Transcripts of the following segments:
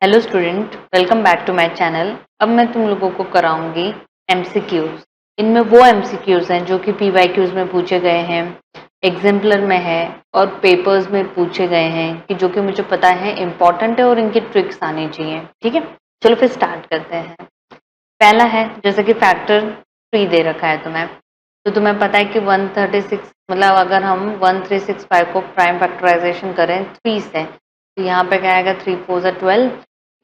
Hello student, welcome back to my channel. अब मैं तुम लोगों को कराऊंगी एमसीक्यूज। इनमें वो एमसीक्यूज हैं जो कि पीवाईक्यूज में पूछे गए हैं, एग्जाम्पलर में है और पेपर्स में पूछे गए हैं कि जो कि मुझे पता है इंपॉर्टेंट है और इनकी ट्रिक्स आनी चाहिए। ठीक है, चलो फिर स्टार्ट करते हैं। पहला है जैसे कि फैक्टर 3 दे रखा है तुम्हें, तो तुम्हें पता है कि 136 मतलब अगर हम 1365 को प्राइम फैक्टराइजेशन करें 3 से, तो यहाँ पे क्या आएगा 3 4 12,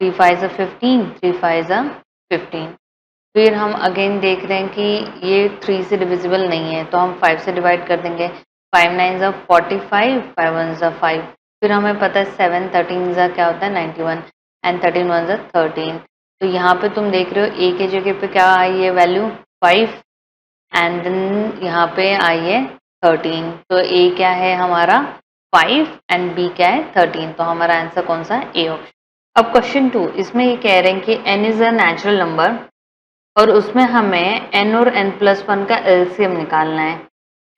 3 5 15, 3 5 15। फिर हम अगेन देख रहे हैं कि ये 3 से डिविजिबल नहीं है, तो हम 5 से डिवाइड कर देंगे। 5 9 45, 5 1 5। फिर हमें पता है 7 13 क्या होता है 91 एंड 13 1 13। तो यहाँ पे तुम देख रहे हो ए के जगह पे क्या आई है वैल्यू 5 एंड देन यहाँ पे आई है 13। तो ए क्या है हमारा 5 एंड बी क्या है 13। तो हमारा आंसर कौन सा है, ए ऑप्शन। अब क्वेश्चन 2, इसमें ये कह रहे हैं कि n is a natural number और उसमें हमें n और n+1 का एलसीएम निकालना है।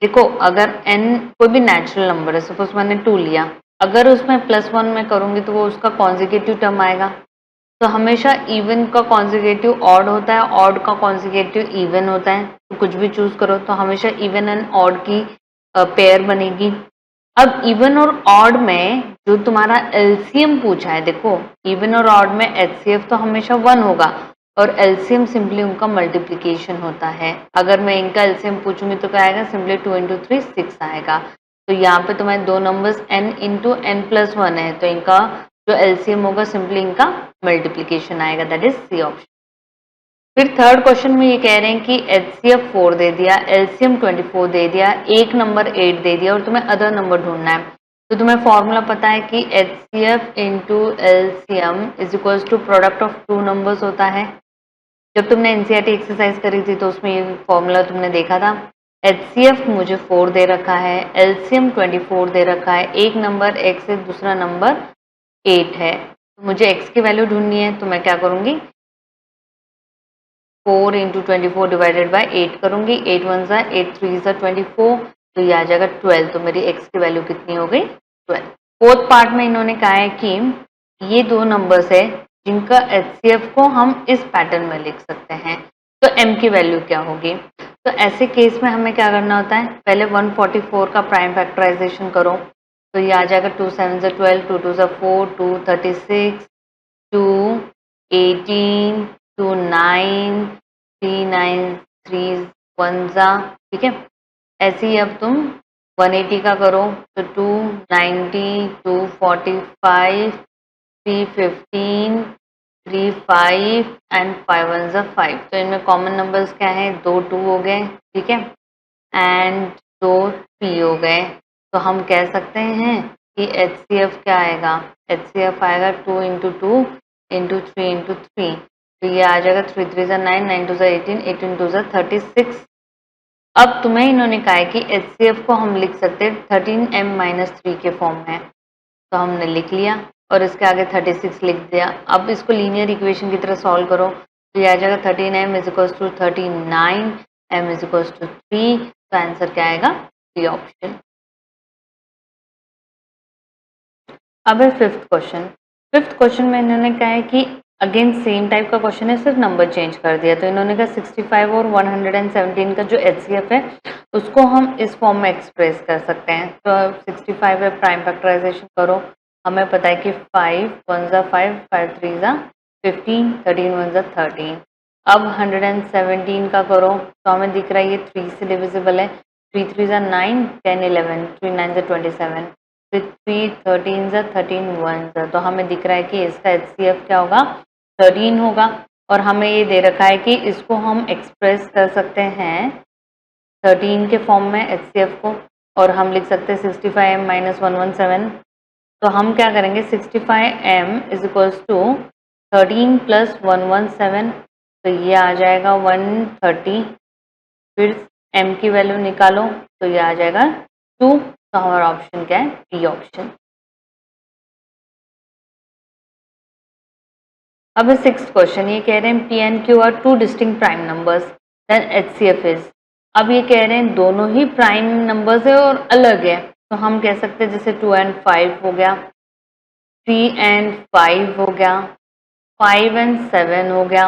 देखो अगर n कोई भी नेचुरल नंबर है, सपोज मैंने 2 लिया, अगर उसमें +1 में करूंगी तो वो उसका कॉन्जिक्यूटिव टर्म आएगा। तो हमेशा इवन का कॉन्जिक्यूटिव ऑड होता है, ऑड का कॉन्जिक्यूटिव इवन होता है। तो कुछ भी चूज करो तो हमेशा इवन एंड ऑड की पेयर बनेगी। अब इवन और ऑड में जो तुम्हारा एलसीएम पूछा है, देखो इवन और ऑड में एचसीएफ तो हमेशा 1 होगा और एलसीएम सिंपली उनका मल्टीप्लिकेशन होता है। अगर मैं इनका एलसीएम पूछूंगी तो क्या आएगा, सिंपली 2 × 3 6 आएगा। तो यहाँ पे तुम्हारे दो नंबर्स n × n+1 है, तो इनका जो एलसीएम होगा सिंपली इनका मल्टीप्लिकेशन आएगा, दैट इज सी ऑप्शन। फिर थर्ड क्वेश्चन में ये कह रहे हैं कि एचसीएफ 4 दे दिया, एलसीएम 24 दे दिया, एक नंबर 8 दे दिया और तुम्हें अदर नंबर ढूंढना है। तो तुम्हें फॉर्मूला पता है कि HCF into LCM is equal to product of two numbers होता है। जब तुमने एनसीईआरटी एक्सरसाइज करी थी तो उसमें ये फॉर्मूला तुमने देखा था। एचसीएफ मुझे 4 दे रखा है, एलसीएम 24 दे रखा है, एक नंबर x है, दूसरा नंबर 8 है। मुझे x की वैल्यू ढूंढनी है, तो मैं क्या करूंगी 4 × 24 डिवाइडेड बाय 8 करूंगी। 8 1 8 3 24, तो ये आ जाएगा 12। तो मेरी x की वैल्यू कितनी हो गई 12। फोर्थ पार्ट में इन्होंने कहा है कि ये दो नंबर्स है जिनका एचसीएफ को हम इस पैटर्न में लिख सकते हैं, तो m की वैल्यू क्या होगी। तो ऐसे केस में हमें क्या करना होता है, पहले 144 का प्राइम फैक्टराइजेशन करो, तो ये आ जाएगा 2 7 12, 2 2 4, 2 36, 2 18, 2 9, 3 9 3 1 ठीक है। ऐसे ही अब तुम 180 का करो तो 290, 245, 315, 35 एंड 5 1 5। तो इनमें कॉमन नंबर्स क्या है, 2 2 हो गए, ठीक है, एंड 2 3 हो गए। तो हम कह सकते हैं कि एचसीएफ क्या आएगा, एचसीएफ आएगा 2 × 2 × 3 × 3। तो ये आ जाएगा 3 3 9, 9 2 18, 18 2 36। अब तुम्हें इन्होंने कहा है कि एचसीएफ को हम लिख सकते हैं 13m-3 के फॉर्म में, तो हमने लिख लिया और इसके आगे 36 लिख दिया। अब इसको लीनियर इक्वेशन की तरह सॉल्व करो, तो ये आ जाएगा 13m = 39, m = 3। तो आंसर क्या आएगा, डी ऑप्शन। अब है फिफ्थ क्वेश्चन। फिफ्थ क्वेश्चन में इन्होंने कहा है कि अगेन सेम टाइप का क्वेश्चन है, सिर्फ नंबर चेंज कर दिया। तो इन्होंने कहा 65 और 117 का जो एचसीएफ है उसको हम इस फॉर्म में एक्सप्रेस कर सकते हैं। तो 65 है, प्राइम फैक्टराइजेशन करो, हमें पता है कि 5 1 5, 5 3 15, 13 1 13। अब 117 का करो तो हमें दिख रहा है ये 3 से डिविजिबल है, 3 3 9, 10 11, 3 9 27, 3 13 13 1। तो हमें दिख रहा है कि इसका एचसीएफ क्या होगा, 13 होगा। और हमें ये दे रखा है कि इसको हम एक्सप्रेस कर सकते हैं 13 के फॉर्म में एचसीएफ को, और हम लिख सकते हैं 65m-117। तो हम क्या करेंगे, 65m = 13 + 117, तो ये आ जाएगा 130। फिर m की वैल्यू निकालो तो ये आ जाएगा 2। तो हमारा ऑप्शन क्या है, डी ऑप्शन। अब सिक्स्थ क्वेश्चन, ये कह रहे हैं p and q are 2 distinct prime numbers, then HCF is. अब ये कह रहे हैं दोनों ही प्राइम नंबर्स है और अलग है, तो हम कह सकते हैं जैसे 2 and 5 हो गया, 3 and 5 हो गया, 5 एंड 7 हो गया,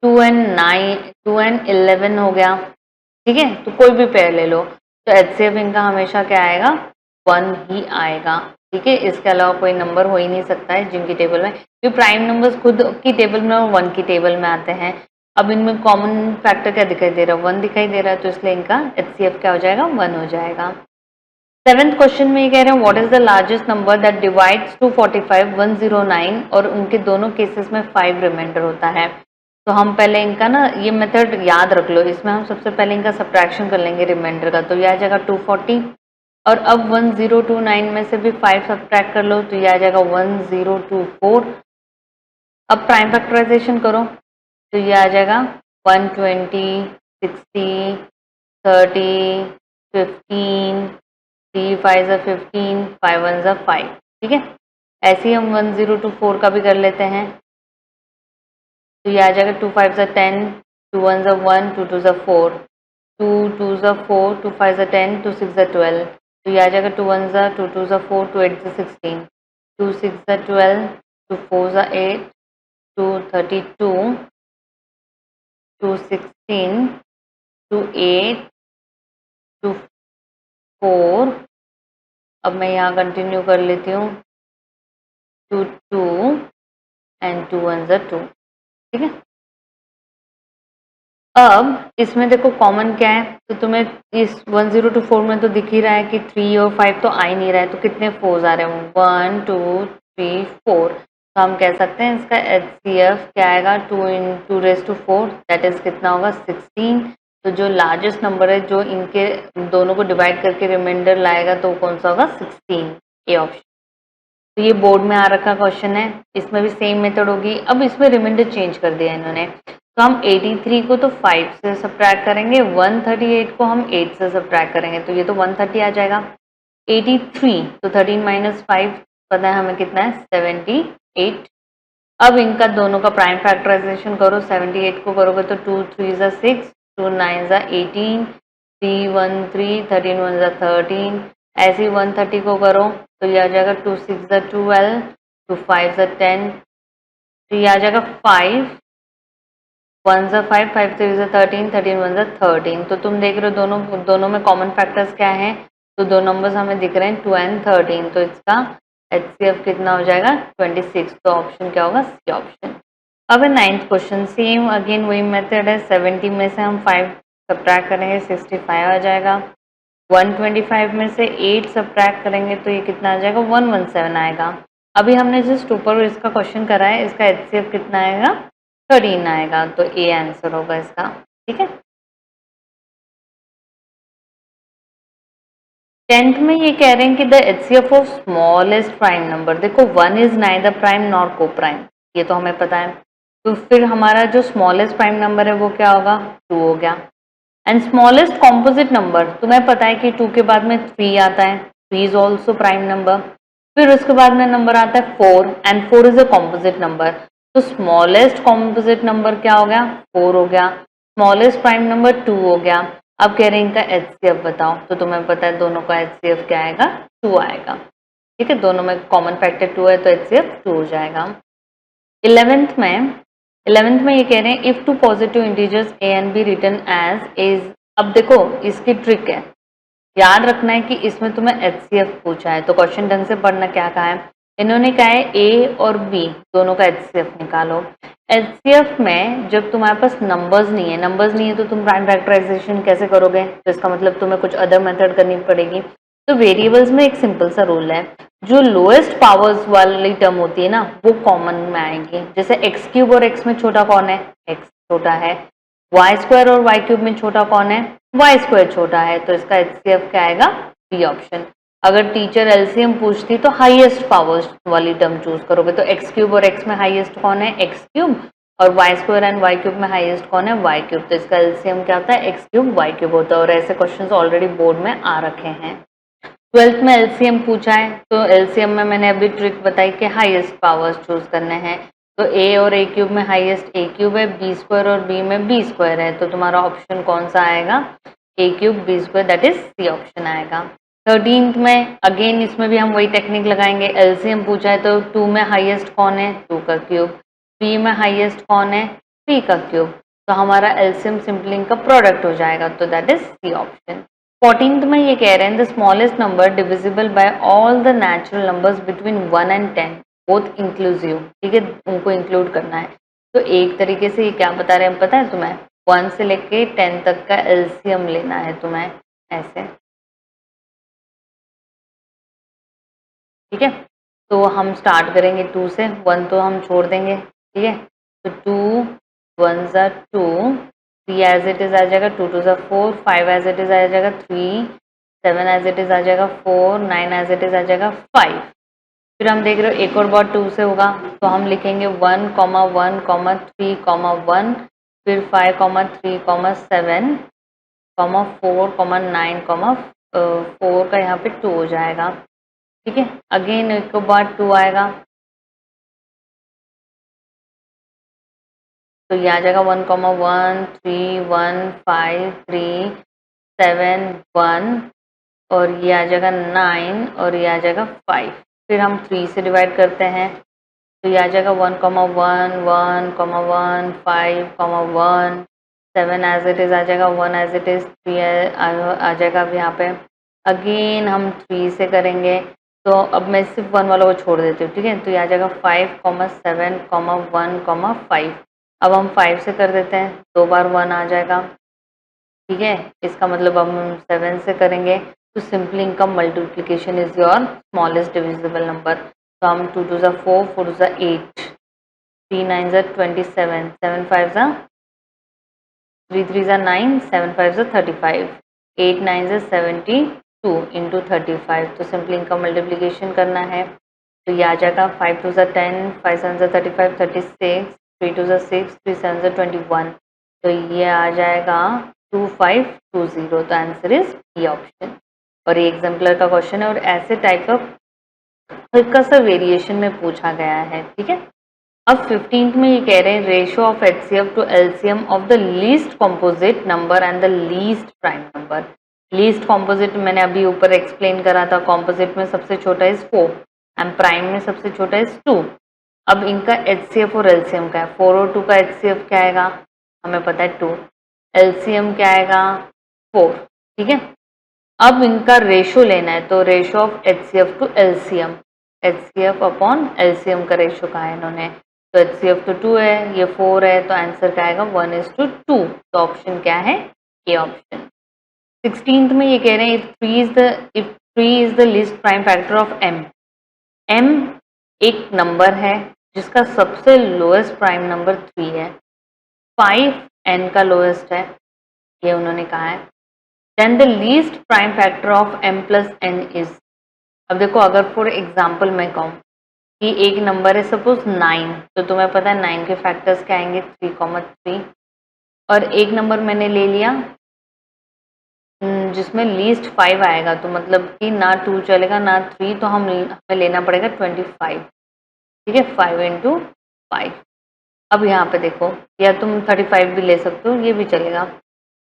2 एंड 9, 2 एंड 11 हो गया। ठीक है, तो कोई भी पेयर ले लो, तो एचसीएफ इनका हमेशा क्या आएगा, 1 ही आएगा। ठीक है, इसके अलावा कोई नंबर हो ही नहीं सकता है जिनकी टेबल में, क्योंकि प्राइम नंबर्स खुद की टेबल में और 1 की टेबल में आते हैं। अब इनमें कॉमन फैक्टर क्या दिखाई दे रहा है, 1 दिखाई दे रहा है, तो इसलिए इनका एचसीएफ क्या हो जाएगा, 1 हो जाएगा। सेवेंथ क्वेश्चन में ये कह रहे हैं what is the largest number that divides 245 109, और उनके दोनों केसेस में 5 रिमाइंडर होता है। तो हम पहले इनका ना ये मेथड याद रख लो, इसमें हम सबसे पहले इनका सब्ट्रैक्शन कर लेंगे रिमाइंडर का, तो ये आ जाएगा 240, और अब 1029 में से भी 5 सब्ट्रैक्ट कर लो, तो ये आ जाएगा 1024। अब प्राइम फैक्टराइजेशन करो, तो ये आ जाएगा 120, 60, 30, 15, 3 5 15, 5 1 5। ठीक है, ऐसे ही हम 1024 का भी कर लेते हैं, तो ये आ जाएगा 2 5 10, 2 1 1, 2 2 4, 2 2 4, 2 5 10, 2 6 12, तो ये आ जाएगा 2 1 2 2 4, 2 8 16, 2 6 12, 2 4 8, 2 32, 2 16, 2 8, 2 4। अब मैं यहाँ कंटिन्यू कर लेती हूँ, 2 2 एंड 2 1 2। ठीक है, अब इसमें देखो कॉमन क्या है, तो तुम्हें इस 1024 में तो दिख ही रहा है कि 3 और 5 तो आ ही नहीं रहा है, तो कितने फोर्स आ रहे हैं, 1 2 3 4। तो हम कह सकते हैं इसका एचसीएफ क्या आएगा, 2 × 2⁴, दैट इज कितना होगा, 16। तो जो लार्जेस्ट नंबर है जो इनके दोनों को डिवाइड करके रिमाइंडर लाएगा, तो कौन सा होगा, 16, ए ऑप्शन। तो ये बोर्ड में आ रखा क्वेश्चन है, इसमें भी सेम मेथड होगी। अब इसमें रिमाइंडर चेंज कर दिया इन्होंने, तो हम 83 को तो 5 से सब्ट्रैक्ट करेंगे, 138 को हम 8 से सब्ट्रैक्ट करेंगे, तो ये तो 130 आ जाएगा। 83 तो 13 - 5 पता है हमें कितना है, 78। अब इनका दोनों का प्राइम फैक्टराइजेशन करो, 78 को करोगे तो 2 3 6, 2 9 18, 3 1 3, 13 1 13, ऐसे ही 130 को करो तो ये आ जाएगा 2 6 12, 2 5 10, तो ये आ जाएगा 5 1 5, 5 3 13, 13 1 13। तो तुम देख रहे हो दोनों में कॉमन फैक्टर्स क्या हैं, तो दो नंबर्स हमें दिख रहे हैं 2 एंड 13, तो इसका एचसीएफ कितना हो जाएगा, 26। तो ऑप्शन क्या होगा, सी ऑप्शन। अब 9th क्वेश्चन, सेम अगेन वही मेथड है, 70 में से हम 5 सब्ट्रैक्ट करेंगे, 65 आ जाएगा। 125 में से 8 सब्ट्रैक्ट करेंगे तो ये कितना आ जाएगा, 117 आएगा। अभी हमने जस्ट ऊपर इसका क्वेश्चन करा है, इसका एचसीएफ कितना आएगा, 13 आएगा, तो ए आंसर होगा इसका। ठीक है, 10th में ये कह रहे हैं कि the HCF of smallest prime number, देखो 1 इज नाइदर प्राइम नॉर को प्राइम, ये तो हमें पता है, तो फिर हमारा जो स्मॉलेस्ट प्राइम नंबर है वो क्या होगा, 2 हो गया। एंड स्मॉलेस्ट कॉम्पोजिट नंबर, तुम्हें पता है कि 2 के बाद में 3 आता है, 3 इज ऑल्सो प्राइम नंबर। फिर उसके बाद में नंबर आता है 4, and 4 is a composite number, तो स्मॉलेस्ट कॉम्पोजिट नंबर क्या हो गया, 4 हो गया। स्मॉलेस्ट प्राइम नंबर 2 हो गया। अब कह रहे हैं इनका एचसीएफ बताओ, तो तुम्हें पता है दोनों का एचसीएफ क्या आएगा, 2 आएगा। ठीक है, दोनों में कॉमन फैक्टर 2 है, तो एचसीएफ 2 हो जाएगा। 11th में ये कह रहे हैं if two positive integers a and b written as is. अब देखो इसकी ट्रिक है, याद रखना है कि इसमें तुम्हें एचसीएफ पूछा है, तो क्वेश्चन ढंग से पढ़ना, क्या कहा है इन्होंने, कहा है ए और बी दोनों का एचसीएफ निकालो। एचसीएफ में जब तुम्हारे पास नंबर्स नहीं है तो तुम प्राइम फैक्टराइजेशन कैसे करोगे, तो इसका मतलब तुम्हें कुछ अदर मेथड करनी पड़ेगी। तो वेरिएबल्स में एक सिंपल सा रूल है, जो लोएस्ट पावर्स वाली टर्म होती है ना वो कॉमन में आएगी। जैसे एक्स क्यूब और एक्स में छोटा कौन है, एक्स छोटा है। वाई स्क्वायर और वाई क्यूब में छोटा कौन है, वाई स्क्वायर छोटा है, तो इसका एचसीएफ क्या आएगा, बी ऑप्शन। अगर टीचर एलसीएम पूछती तो हाईएस्ट पावर्स वाली टर्म चूज करोगे, तो एक्स क्यूब और एक्स में हाईएस्ट कौन है, एक्स क्यूब, और y square and y cube में हाईएस्ट कौन है, वाई क्यूब, तो इसका एलसीएम क्या होता है, एक्स क्यूब वाई क्यूब होता है। और ऐसे क्वेश्चंस ऑलरेडी बोर्ड में आ रखे हैं। 12th में एलसीएम पूछा है, तो एलसीएम में मैंने अभी ट्रिक बताई कि हाईएस्ट पावर्स चूज करने हैं, तो ए और ए क्यूब में हाईएस्ट ए क्यूब है, बी स्क्वायर और बी में बी स्क्वायर है, तो तुम्हारा ऑप्शन कौन सा आएगा, A cube B square, that is C option आएगा। 13th में अगेन इसमें भी हम वही टेक्निक लगाएंगे, एलसीएम पूछा है तो 2 में हाईएस्ट कौन है, 2 का क्यूब, 3 में हाईएस्ट कौन है? 3 का क्यूब, तो हमारा एलसीएम सिंपलिंग का प्रोडक्ट हो जाएगा, तो that is C option. 14th में ये कह रहे हैं the smallest number divisible by all the natural numbers between 1 and 10 both inclusive, ठीक है, उनको इंक्लूड करना है। तो एक तरीके से ये क्या बता रहे हैं पता है तुम्हें? 1 से लेके 10 तक का एलसीएम लेना है तुम्हें, ऐसे, ठीक है। तो हम स्टार्ट करेंगे 2 से, 1 तो हम छोड़ देंगे, ठीक है। तो 2 1 ज़ा 2, 3 एज इट इज आ जाएगा, 2 2 ज़ा 4, 5 एज इट इज आ जाएगा 3, 7 एज इट इज आ जाएगा 4, 9 एज इट इज आ जाएगा 5। फिर हम देख रहे हो एक और बार 2 से होगा, तो हम लिखेंगे 1 1 3 1, फिर 5 3 7 4 9 4 का यहाँ पे 2 हो जाएगा, ठीक है। अगेन एक बार 2 आएगा, तो ये आ जाएगा 1 1 3 1 5 3 7 1, और ये आ जाएगा 9, और ये आ जाएगा 5। फिर हम 3 से डिवाइड करते हैं, तो ये आ जाएगा 1 1 1 1 5 1, 7 एज इट इज आ जाएगा, 1 एज इट इज, 3 आ जाएगा अब यहाँ पे। अगेन हम 3 से करेंगे, तो अब मैं सिर्फ 1 वाला को छोड़ देती हूँ, ठीक है। तो ये आ जाएगा 5 7 1 5। अब हम 5 से कर देते हैं, 2 बार 1 आ जाएगा, ठीक है। इसका मतलब हम 7 से करेंगे, तो सिंपली इनका multiplication is your smallest divisible number. तो हम 2 2 ज़ा 4, 4 ज़ा 8, 3 9 ज़ा 27, 7 5 ज़ा 3 3 ज़ा 9, 7 5 ज़ा 35, 8 9 ज़ा 72 इंटू 35। तो सिंपली इनका मल्टीप्लिकेशन करना है, तो ये आ जाएगा 5 2 ज़ा 10, 5 7 ज़ा 35, 36, 3 2 ज़ा 6, 3 7 ज़ा 21। तो ये आ जाएगा 2520। तो आंसर इज बी ऑप्शन। और ये एग्जाम्पलर का क्वेश्चन है, और ऐसे टाइप का हल्का सा वेरिएशन में पूछा गया है, ठीक है। अब 15th में ये कह रहे हैं ratio of HCF to LCM of the least composite number and the least prime number. Least composite मैंने अभी ऊपर एक्सप्लेन करा था, कॉम्पोजिट में सबसे छोटा इज 4 एंड प्राइम में सबसे छोटा इज 2। अब इनका एचसीएफ और एलसीएम का है, 4 और 2 का एचसीएफ क्या आएगा, हमें पता है 2, एलसीएम क्या आएगा 4, ठीक है। अब इनका रेशो लेना है, तो ratio of HCF to LCM, HCF upon LCM का रेशो कहा है इन्होंने। तो एचसीएफ तो 2 है, ये 4 है, तो आंसर क्या आएगा 1:2। तो ऑप्शन क्या है, ए ऑप्शन। 16th में ये कह रहे हैं if 3 is the least prime factor of m. M एक नंबर है जिसका सबसे लोएस्ट प्राइम नंबर 3 है, 5 एन का लोएस्ट है, ये उन्होंने कहा है। Then the least prime factor of m plus n is. अब देखो अगर फॉर एग्जाम्पल मैं कहूँ कि एक नंबर है सपोज 9, तो तुम्हें पता है 9 के फैक्टर्स क्या आएंगे 3, और एक नंबर मैंने ले लिया जिसमें लीस्ट 5 आएगा, तो मतलब कि ना 2 चलेगा ना 3, तो हमें लेना पड़ेगा 25, ठीक है, 5 इंटू 5। अब यहाँ पे देखो, या तुम 35 भी ले सकते हो, ये भी चलेगा।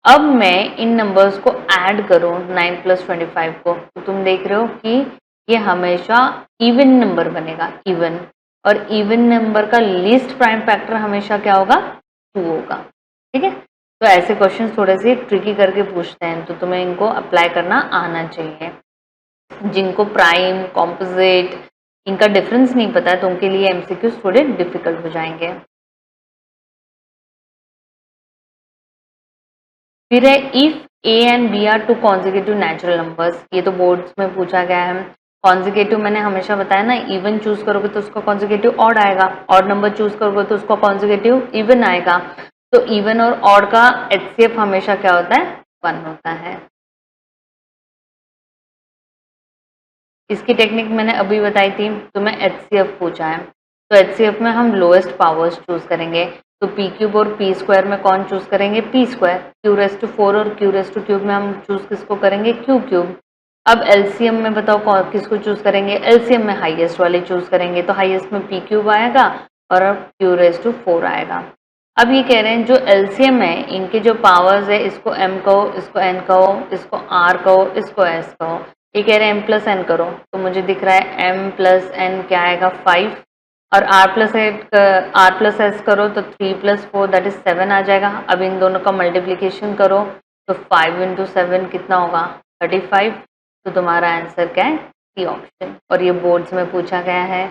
अब मैं इन नंबर्स को ऐड करूँ 9 प्लस 25 को, तो तुम देख रहे हो कि ये हमेशा इवन नंबर बनेगा, इवन, और इवन नंबर का लीस्ट प्राइम फैक्टर हमेशा क्या होगा 2 होगा, ठीक है। तो ऐसे क्वेश्चंस थोड़े से ट्रिकी करके पूछते हैं, तो तुम्हें इनको अप्लाई करना आना चाहिए। जिनको प्राइम कॉम्पोजिट इनका डिफरेंस नहीं पता है, तो उनके लिए एमसीक्यूज थोड़े डिफिकल्ट हो जाएंगे। फिर है if a and b are two consecutive natural numbers, ये तो बोर्ड्स में पूछा गया है। कॉन्जिक्यूटिव मैंने हमेशा बताया ना, इवन चूज करोगे तो उसका कॉन्जिक्यूटिव ऑड आएगा, ऑड नंबर चूज करोगे तो उसका कॉन्जिक्यूटिव इवन आएगा। तो इवन और ऑड का एचसीएफ हमेशा क्या होता है 1 होता है। इसकी टेक्निक मैंने अभी बताई थी, तो मैं एचसीएफ पूछा है, तो एचसीएफ में हम लोएस्ट पावर्स चूज करेंगे। तो पी क्यूब और पी स्क्वायर में कौन चूज करेंगे p square, q raise to 4 और क्यू रेस टू क्यूब में हम चूज किसको करेंगे क्यू क्यूब। अब एलसीएम में बताओ कौन किसको चूज करेंगे, एलसीएम में हाईएस्ट वाले चूज करेंगे, तो हाईएस्ट में पी क्यूब आएगा और अब क्यू रेस टू 4 आएगा। अब ये कह रहे हैं जो एलसीएम है इनके जो पावर्स है, इसको एम कहो, इसको एन कहो, इसको आर कहो, इसको एस कहो। ये कह रहे हैं एम प्लस एन करो, तो मुझे दिख रहा है एम प्लस एन क्या आएगा 5, और r+s करो तो 3+4 दैट इज 7 आ जाएगा। अब इन दोनों का मल्टीप्लिकेशन करो तो 5 × 7 कितना होगा 35। तो तुम्हारा आंसर क्या है सी ऑप्शन, और ये बोर्ड्स में पूछा गया है।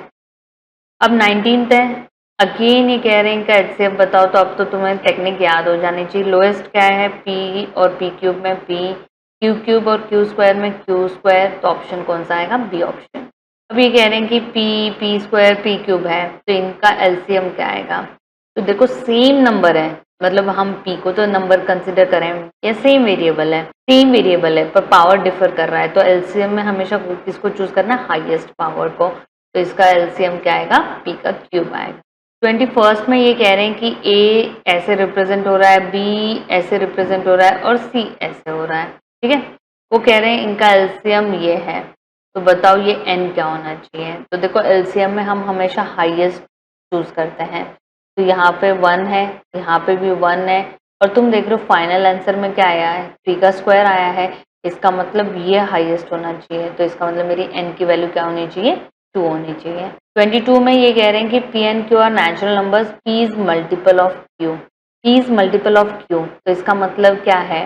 अब 19th है, अगेन ये कह रहे हैं इनका एचसीएफ बताओ, तो अब तो तुम्हें टेक्निक याद हो जानी चाहिए। लोएस्ट क्या है p और p क्यूब में p, q क्यूब और q स्क्वायर में q स्क्वायर, तो ऑप्शन कौन सा आएगा बी ऑप्शन। अब ये कह रहे हैं कि p स्क्वायर p क्यूब है, तो इनका एलसीएम क्या आएगा। तो देखो सेम नंबर है, मतलब हम p को तो नंबर कंसिडर करें, या सेम वेरिएबल है पर पावर डिफर कर रहा है, तो एलसीएम में हमेशा किसको चूज करना है हाईएस्ट पावर को, तो इसका एलसीएम क्या आएगा p का क्यूब आएगा। 21st में ये कह रहे हैं कि a ऐसे रिप्रेजेंट हो रहा है, b ऐसे रिप्रेजेंट हो रहा है और c ऐसे हो रहा है, ठीक है। वो कह रहे हैं इनका एलसीएम ये है, तो बताओ ये n क्या होना चाहिए। तो देखो एलसीएम में हम हमेशा हाईएस्ट चूज करते हैं, तो यहाँ पे 1 है, यहाँ पे भी 1 है, और तुम देख रहे हो फाइनल आंसर में क्या आया है 3 का स्क्वायर आया है, इसका मतलब ये हाईएस्ट होना चाहिए, तो इसका मतलब मेरी n की वैल्यू क्या होनी चाहिए 2 होनी चाहिए। 22 में ये कह रहे हैं कि p and q are natural numbers, p is multiple of q, p is multiple of q, तो इसका मतलब क्या है,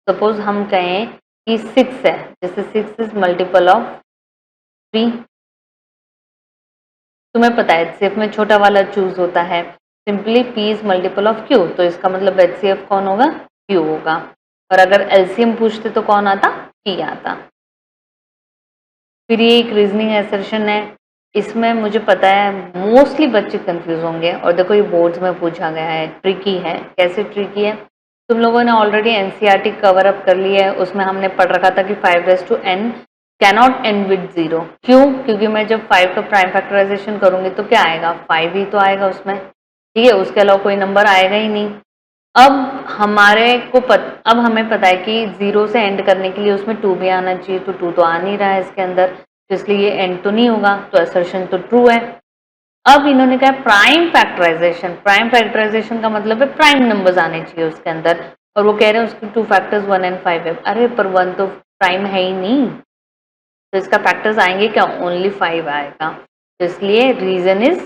सपोज हम कहें कि 6 है, जैसे 6 इज मल्टीपल ऑफ 3, तुम्हें पता है एचसीएफ में छोटा वाला चूज होता है, simply p is multiple of q, तो इसका मतलब एचसीएफ कौन होगा q होगा, और अगर एलसीएम पूछते तो कौन आता p आता। फिर ये एक रीजनिंग एसर्शन है, इसमें मुझे पता है मोस्टली बच्चे कंफ्यूज होंगे, और देखो ये बोर्ड्स में पूछा गया है, ट्रिकी है। कैसे ट्रिकी है, तुम लोगों ने ऑलरेडी एनसीईआरटी कवर अप कर लिया है, उसमें हमने पढ़ रखा था कि 5n कैनॉट एंड विद 0, क्यों, क्योंकि मैं जब 5 का प्राइम फैक्टराइजेशन करूंगी तो क्या आएगा 5 ही तो आएगा उसमें, ठीक है, उसके अलावा कोई नंबर आएगा ही नहीं। अब अब हमें पता है कि 0 से एंड करने के लिए उसमें 2 भी आना चाहिए, तो 2 तो आ नहीं रहा है इसके अंदर, तो इसलिए ये एंड तो नहीं होगा, तो असर्शन तो ट्रू है। अब इन्होंने कहा प्राइम फैक्टराइजेशन का मतलब है प्राइम नंबर्स आने चाहिए उसके अंदर, और वो कह रहे हैं उसके 2 फैक्टर्स 1 and 5 है। अरे पर 1 तो प्राइम है ही नहीं, तो इसका फैक्टर्स आएंगे क्या, ओनली 5 आएगा, तो इसलिए reason is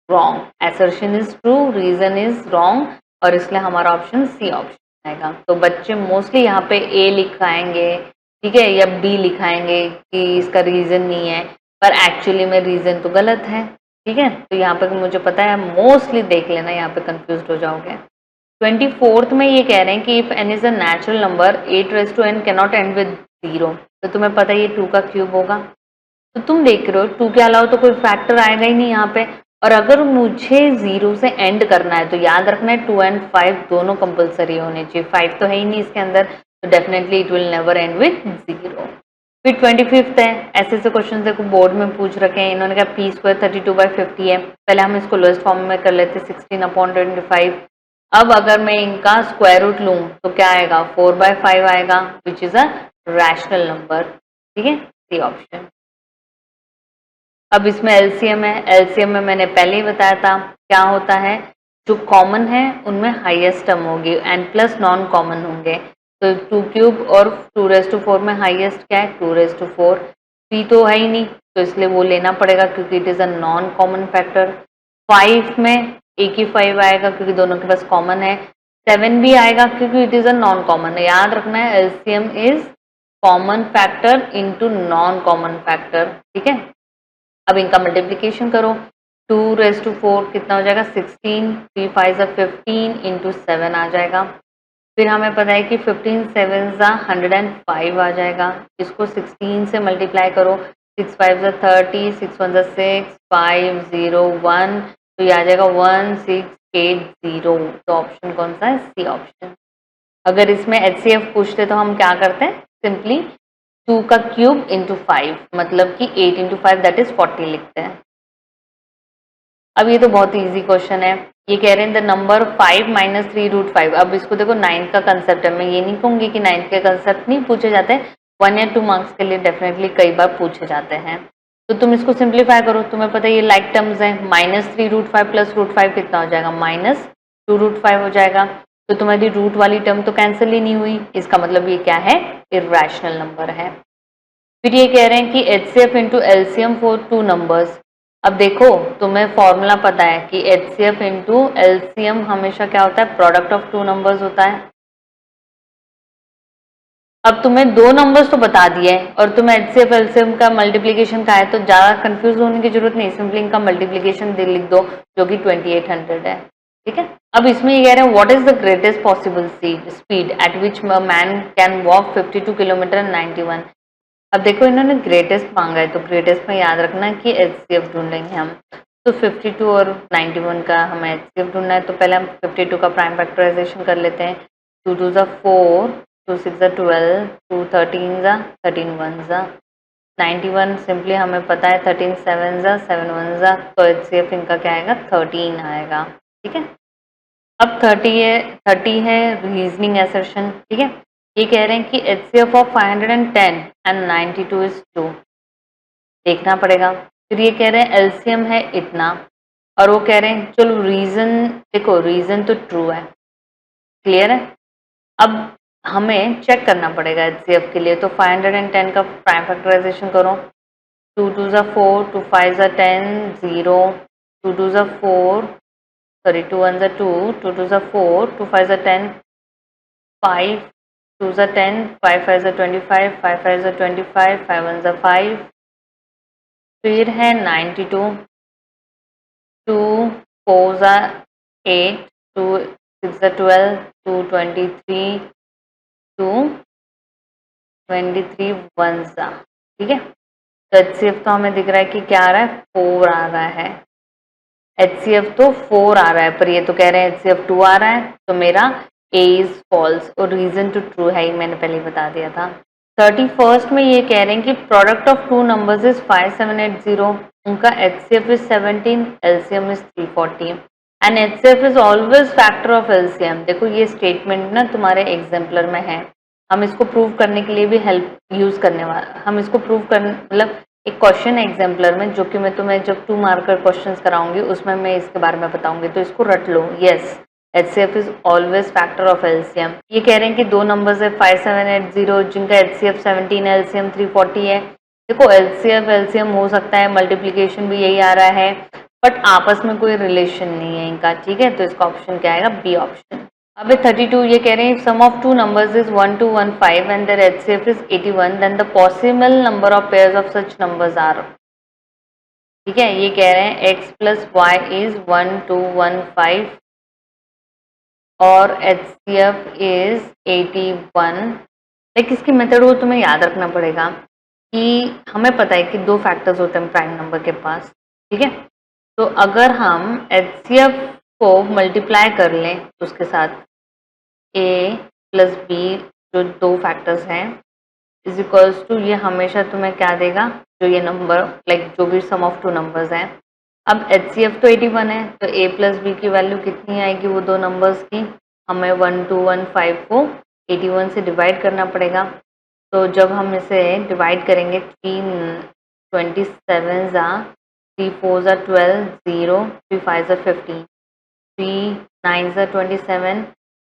wrong, assertion is true, reason is wrong, और इसलिए हमारा ऑप्शन सी ऑप्शन आएगा। तो बच्चे मोस्टली यहाँ पे ए लिखाएंगे, ठीक है, या बी लिखाएंगे कि इसका रीजन नहीं है, पर एक्चुअली में रीजन तो गलत है, ठीक है। तो यहाँ पे मुझे पता है मोस्टली देख लेना, यहाँ पे कंफ्यूज हो जाओगे। 24th में ये कह रहे हैं कि if n is a natural number 8n cannot and with 0, तो तुम्हें पता है ये 2 का क्यूब होगा, तो तुम देख रहे हो 2 के अलावा तो कोई फैक्टर आएगा ही नहीं यहाँ पे, और अगर मुझे 0 से एंड करना है तो याद रखना है 2 and 5 दोनों कंपलसरी होने चाहिए, 5 तो है ही नहीं इसके अंदर, तो definitely it will never and with 0। फिर 25th है, ऐसे क्वेश्चन देखो बोर्ड में पूछ रखे हैं, इन्होंने कहा p स्क्वायर 32/50 है, पहले हम इसको लोएस्ट फॉर्म में कर लेते 16/25। अब अगर मैं इनका स्क्वायर रूट लूँ तो क्या आएगा 4/5 आएगा, which is a rational number, ठीक है, सी ऑप्शन। अब इसमें एलसीएम है, एलसीएम में मैंने पहले ही बताया था क्या होता है, जो कॉमन है उनमें हाईएस्ट टर्म होगी, n+ नॉन कॉमन होंगे, तो 2 क्यूब और 2⁴ में हाईएस्ट क्या है 2⁴, p तो है ही नहीं, तो इसलिए वो लेना पड़ेगा क्योंकि it is a non common factor. 5 में एक ही 5 आएगा क्योंकि दोनों के पास कॉमन है, 7 भी आएगा क्योंकि it is a non common है, याद रखना है LCM is common factor into non common factor, ठीक है। अब इनका मल्टीप्लिकेशन करो, 2⁴ कितना हो जाएगा 16, 3 5 15 इंटू 7 आ जाएगा। फिर हमें पता है कि 15 7 105 आ जाएगा, इसको 16 से मल्टीप्लाई करो, 6 5 30, 6 1 6, 5 0 1, तो ये आ जाएगा 1680, तो ऑप्शन कौन सा है सी ऑप्शन। अगर इसमें एचसीएफ पूछते तो हम क्या करते हैं, सिंपली 2 का क्यूब इंटू 5, मतलब कि 8 इंटू 5 दैट इज 40 लिखते हैं। अब ये तो बहुत इजी क्वेश्चन है, ये कह रहे हैं द नंबर 5 - 3√5। अब इसको देखो 9th का कंसेप्ट है, मैं ये नहीं कहूंगी कि 9th के कंसेप्ट नहीं पूछे जाते, 1 या 2 मार्क्स के लिए डेफिनेटली कई बार पूछे जाते हैं। तो तुम इसको सिंप्लीफाई करो, तुम्हें पता है ये लाइक टर्म्स है, -3√5 + √5 कितना हो जाएगा -2√5 हो जाएगा, तो तुम्हारी रूट वाली टर्म तो कैंसिल ही नहीं हुई, इसका मतलब ये क्या है इर्रेशनल नंबर है। फिर ये कह रहे हैं कि HCF into LCM for 2 numbers, अब देखो तुम्हें फॉर्मूला पता है कि HCF इंटू LCM हमेशा क्या होता है, प्रोडक्ट ऑफ टू नंबर्स होता है। अब तुम्हें दो नंबर्स तो बता दिए और तुम्हें HCF LCM का मल्टीप्लीकेशन का है, तो ज्यादा कंफ्यूज होने की जरूरत नहीं, सिंपली इनका मल्टीप्लीकेशन लिख दो जो कि 2800 है। ठीक है, अब इसमें ये कह रहे हैं what is the greatest possible speed at which man can walk 52 kilometre 91। अब देखो इन्होंने ग्रेटेस्ट मांगा है, तो ग्रेटेस्ट में याद रखना कि HCF ढूंढेंगे हम। तो 52 और 91 का हमें HCF ढूंढना है, तो पहले हम 52 का प्राइम फैक्टराइजेशन कर लेते हैं। 2 2 ज़ा 4, 2 6 ज़ा 12, 2 13 ज़ा 13 1 ज़ा 91, सिंपली हमें पता है 13 7 ज़ा 7 1 ज़ा, तो HCF इनका क्या आएगा, 13 आएगा। ठीक है, अब 30 है रीजनिंग असर्शन। ठीक है, ये कह रहे हैं कि HCF ऑफ 510 एंड 92 इज 2, देखना पड़ेगा। फिर ये कह रहे हैं LCM है इतना, और वो कह रहे हैं चलो रीजन, देखो रीजन तो ट्रू है, क्लियर है। अब हमें चेक करना पड़ेगा HCF के लिए, तो 510 का प्राइम फैक्टराइजेशन करो। 2 2 ज़ा 4, 2 5 ज़ा 10, 0, 2 2 ज़ा 4, सॉरी 2 1 ज़ा 2, 2 2 ज़ा 4, 2 5 ज़ा 10, 5 2 ज़ा 10, 5 5 ज़ा 25, 5 5 ज़ा 25, 5 1 ज़ा 5, फिर है 92, 2 4 ज़ा 8, 2 6 ज़ा 12, 2 23, 2 23 1 ज़ा। ठीक है, तो HCF तो हमें दिख रहा है कि क्या आ रहा है, 4 आ रहा है। HCF तो 4 आ रहा है, पर ये तो कह रहे हैं HCF 2 आ रहा है, तो मेरा A इज फॉल्स और रीजन टू ट्रू है, ये मैंने पहले ही बता दिया था। 31st में ये कह रहे हैं कि product of two numbers is 5780, उनका HCF is 17, LCM is 340 and HCF is always factor of LCM। देखो ये स्टेटमेंट ना तुम्हारे एग्जाम्पलर में है, हम इसको प्रूव करने के लिए भी हेल्प यूज करने वाला, हम इसको प्रूव कर मतलब एक क्वेश्चन है एग्जाम्पलर में जो कि मैं तुम्हें जब 2 मार्कर क्वेश्चंस कराऊंगी उसमें मैं इसके बारे में बताऊंगी, तो इसको रट लो। Yes, HCF is always factor of LCM। ये कह रहे हैं कि दो नंबर्स है 5780 जिनका HCF 17 है, LCM 340 है। देखो LCF LCM हो सकता है, मल्टीप्लीकेशन भी यही आ रहा है, बट आपस में कोई रिलेशन नहीं है इनका। ठीक है, तो इसका ऑप्शन क्या आएगा, बी ऑप्शन। अब 32 ये कह रहे हैं sum of two numbers is 1 2 1 5 and their HCF is 81, then the possible number of pairs of such numbers are. ठीक है, ये कह रहे हैं x प्लस वाई इज 1 2 1 5 और HCF इज 81। लाइक इसकी मेथड वो तुम्हें याद रखना पड़ेगा कि हमें पता है कि दो फैक्टर्स होते हैं प्राइम नंबर के पास। ठीक है, तो अगर हम HCF को मल्टीप्लाई कर लें उसके साथ A प्लस बी, जो दो फैक्टर्स हैं, इज इक्वल्स टू, ये हमेशा तुम्हें क्या देगा, जो ये नंबर लाइक जो भी सम ऑफ टू नंबर्स हैं। अब HCF तो 81 है, तो A प्लस बी की वैल्यू कितनी आएगी, वो दो नंबर्स की, हमें 1 2 1 5 को 81 से डिवाइड करना पड़ेगा। तो जब हम इसे डिवाइड करेंगे 3 27 ज़ा 3 4 ज़ा 12, 0 3 5 ज़ा 15, 3 9 ज़ा 27,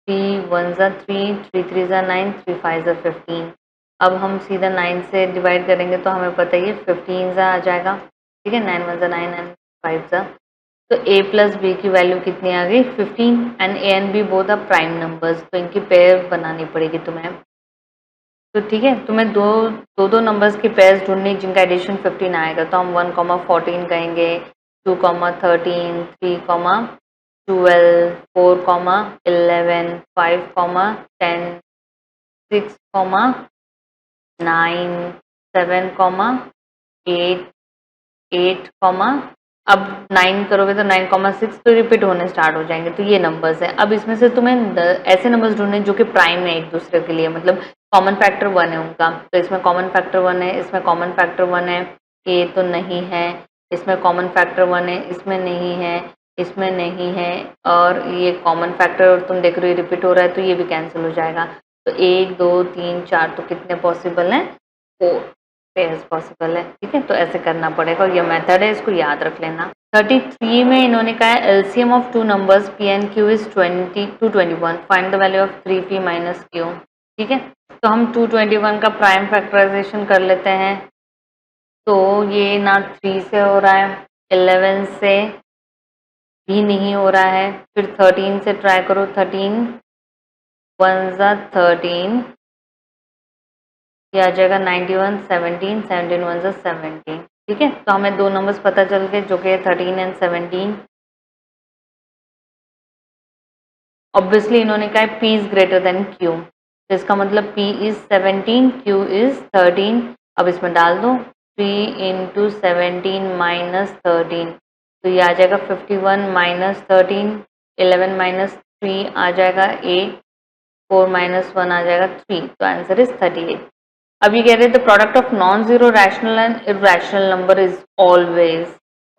3 1 ज़ा 3, 3 3 ज़ा 9, 3 5 ज़ा 15। अब हम सीधा 9 से डिवाइड करेंगे तो हमें पता ही है 15 ज़ा आ जाएगा। ठीक है, 9 1 ज़ा 9 एंड 5 ज़ा, तो A प्लस बी की वैल्यू कितनी आ गई, 15 and A and B both are prime numbers, तो इनकी पेयर बनानी पड़ेगी तुम्हें। तो ठीक है, तुम्हें दो नंबर्स की पेयर्स ढूंढनी जिनका एडिशन 15 आएगा, तो हम 1 14 कहेंगे, 2 13, 3 12, 4 11, 5 10, 6 9, 7 8, 8 अब 9 करोगे तो 9 6 तो रिपीट होने स्टार्ट हो जाएंगे, तो ये नंबर्स हैं। अब इसमें से तुम्हें ऐसे नंबर्स ढूंढने जो कि प्राइम है एक दूसरे के लिए, मतलब कॉमन फैक्टर 1 है उनका, तो इसमें कॉमन फैक्टर 1 है, इसमें कॉमन फैक्टर 1 है, ये तो नहीं है, इसमें कॉमन फैक्टर 1 है, इसमें नहीं है, इसमें नहीं है, और ये कॉमन फैक्टर तुम देख रहे हो रिपीट हो रहा है, तो ये भी कैंसिल हो जाएगा। तो 1 2 3 4, तो कितने पॉसिबल हैं, 4 पेयर्स पॉसिबल है। ठीक है, तो ऐसे करना पड़ेगा और ये मेथड है, इसको याद रख लेना। 33 में इन्होंने कहा है LCM of two numbers P and Q is 221, find the value of 3p minus Q. ठीक है, तो हम 221 का प्राइम फैक्टराइजेशन कर लेते हैं, तो ये ना 3 से हो रहा है 11 से भी नहीं हो रहा है, फिर 13 से ट्राई करो, 13 1 ज़ा 13, ये आ जाएगा 91, 17, 17 1 ज़ा 17। ठीक है, तो हमें दो नंबर्स पता चल गए जो कि है 13 एंड 17। ऑब्वियसली इन्होंने कहा है P is greater than Q, तो इसका मतलब P इज 17, Q इज 13। अब इसमें डाल दो 3 इंटू 17 माइनस 13, तो ये आ जाएगा 51 माइनस 13, 11 माइनस 3 आ जाएगा 8, 4 माइनस 1 आ जाएगा 3, तो आंसर इज 38। अब ये कह रहे थे product of non zero rational and irrational number is always,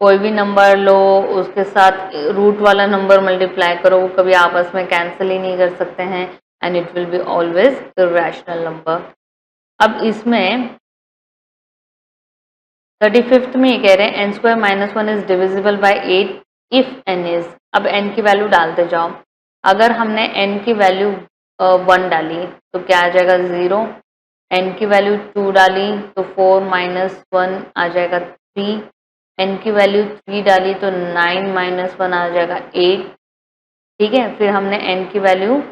कोई भी नंबर लो उसके साथ रूट वाला नंबर मल्टीप्लाई करो, वो कभी आपस में कैंसिल ही नहीं कर सकते हैं, and it will be always irrational number. अब इसमें 35th में ये कह रहे हैं n square minus 1 is divisible by 8 if n is, अब एन की वैल्यू डालते जाओ। अगर हमने एन की वैल्यू 1 डाली तो क्या आ जाएगा 0, एन की वैल्यू 2 डाली तो 4 माइनस 1 आ जाएगा 3, एन की वैल्यू 3 डाली तो 9 माइनस 1 आ जाएगा 8। ठीक है, फिर हमने एन की वैल्यू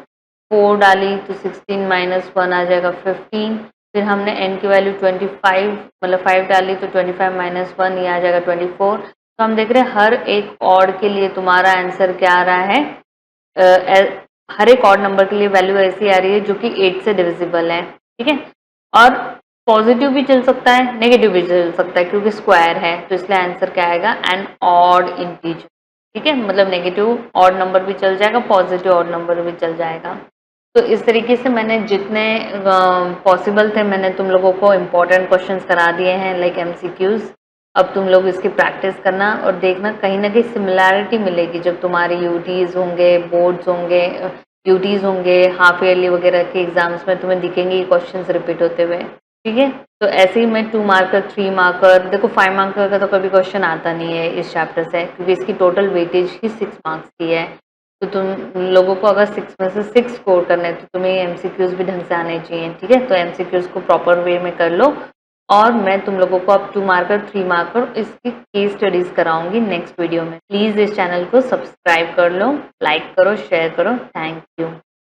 4 डाली तो 16 माइनस 1 आ जाएगा 15, फिर हमने एन की वैल्यू 25 मतलब 5 डाली तो 25 माइनस 1 ये आ जाएगा 24। तो हम देख रहे हैं हर एक ऑड के लिए तुम्हारा आंसर क्या आ रहा है, हर एक ऑड नंबर के लिए वैल्यू ऐसी आ रही है जो कि 8 से डिविजिबल है। ठीक है, और पॉजिटिव भी चल सकता है, नेगेटिव भी चल सकता है क्योंकि स्क्वायर है, तो इसलिए आंसर क्या आएगा एन ऑड इंटीजर। ठीक है, मतलब नेगेटिव ऑड नंबर भी चल जाएगा, पॉजिटिव ऑड नंबर भी चल जाएगा। तो इस तरीके से मैंने जितने पॉसिबल थे मैंने तुम लोगों को इम्पोर्टेंट क्वेश्चंस करा दिए हैं लाइक एमसीक्यूज। अब तुम लोग इसकी प्रैक्टिस करना और देखना कहीं ना कहीं सिमिलैरिटी मिलेगी जब तुम्हारे यूटीज होंगे, बोर्ड्स होंगे, यूटीज होंगे, हाफ ईयरली वगैरह के एग्जाम्स में तुम्हें दिखेंगे ये क्वेश्चंस रिपीट होते हुए। ठीक है, तो ऐसे ही मैं 2 मार्कर 3 मार्कर, देखो 5 मार्कर का तो कभी क्वेश्चन आता नहीं है इस चैप्टर से क्योंकि इसकी टोटल वेटेज ही 6 मार्क्स की है। तो तुम लोगों को अगर 6 में से 6 स्कोर करने तो तुम्हें एमसीक्यूज भी ढंग से आने चाहिए। ठीक है, तो एमसीक्यूज को प्रॉपर वे में कर लो और मैं तुम लोगों को अब 2 मार्कर 3 मार्कर इसकी केस स्टडीज कराऊंगी नेक्स्ट वीडियो में। प्लीज़ इस चैनल को सब्सक्राइब कर लो, लाइक करो, शेयर करो। Thank you.